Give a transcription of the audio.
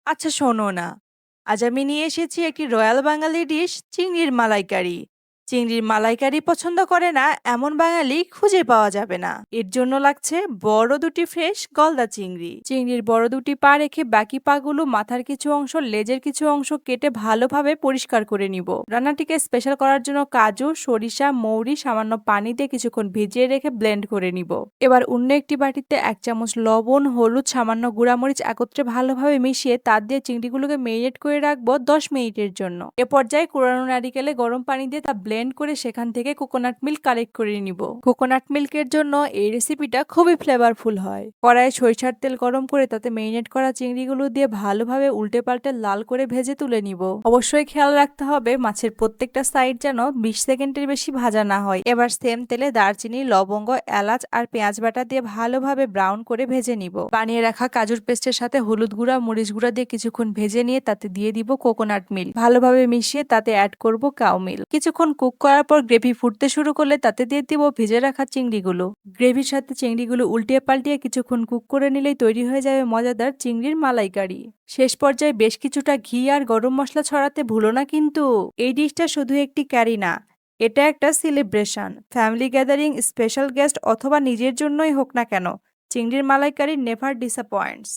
আচ্ছা শোনো না, আজ আমি নিয়ে এসেছি একটি রয়্যাল বাঙালি ডিশ, চিংড়ির মালাইকারি। চিংড়ির মালাইকারি পছন্দ করে না এমন বাঙালি খুঁজে পাওয়া যাবে না। এর জন্য লাগছে বড় দুটি ফ্রেশ গলদা চিংড়ি। চিংড়ির বড় দুটি পা রেখে বাকি পাগুলো, মাথার কিছু অংশ, লেজের কিছু অংশ কেটে ভালোভাবে পরিষ্কার করে নিব। রান্নাটিকে স্পেশাল করার জন্য কাজু, সরিষা, মৌরি সামান্য পানি দিয়ে কিছুক্ষণ ভিজিয়ে রেখে ব্লেন্ড করে নিব। এবার অন্য একটি বাটিতে 1 চামচ লবণ, হলুদ, সামান্য গুঁড়ামরিচ একত্রে ভালোভাবে মিশিয়ে তার দিয়ে চিংড়িগুলোকে মেরিনেট করে রাখবো 10 মিনিটের জন্য। এ পর্যায়ে কুড়ানো নারিকেলে গরম পানি দিয়ে তা ব্লেন্ড করে সেখান থেকে কোকোনাট মিল্ক কালেক্ট করে নিব। কোকোনাট মিল্কের জন্য এই রেসিপিটা খুবই ফ্লেভারফুল হয়। কড়াইয়ে সরিষার তেল গরম করে তাতে মেরিনেট করা চিংড়িগুলো দিয়ে ভালোভাবে উল্টে পাল্টে লাল করে ভেজে তুলে নিব। অবশ্যই খেয়াল রাখতে হবে মাছের প্রত্যেকটা সাইড যেন 20 সেকেন্ডের বেশি ভাজা না হয়। এবার সেম তেলে দারচিনি, লবঙ্গ, এলাচ আর পেঁয়াজ বাটা দিয়ে ভালোভাবে ব্রাউন করে ভেজে নিব। বানিয়ে রাখা কাজুর পেস্টের সাথে হলুদ গুঁড়া, মরিচ গুঁড়া দিয়ে কিছুক্ষণ ভেজে নিয়ে তাতে দিয়ে দিব কোকোনাট মিল্ক। ভালোভাবে মিশিয়ে তাতে অ্যাড করব কাউ মিল্ক। কিছুক্ষণ কুক করার পর গ্রেভি ফুটতে শুরু করলে তাতে দিয়ে দিব ভেজে রাখা চিংড়িগুলো। গ্রেভির সাথে চিংড়িগুলো উল্টিয়ে পাল্টিয়ে কিছুক্ষণ কুক করে নিলেই তৈরি হয়ে যাবে মজাদার চিংড়ির মালাইকারি। শেষ পর্যায়ে বেশ কিছুটা ঘি আর গরম মশলা ছড়াতে ভুলো না কিন্তু। এই ডিশটা শুধু একটি ক্যারি না, এটা একটা celebration. Family gathering, special guest অথবা নিজের জন্যই হোক না কেন, চিংড়ির মালাইকারি নেভার ডিসঅ্যাপয়েন্টস।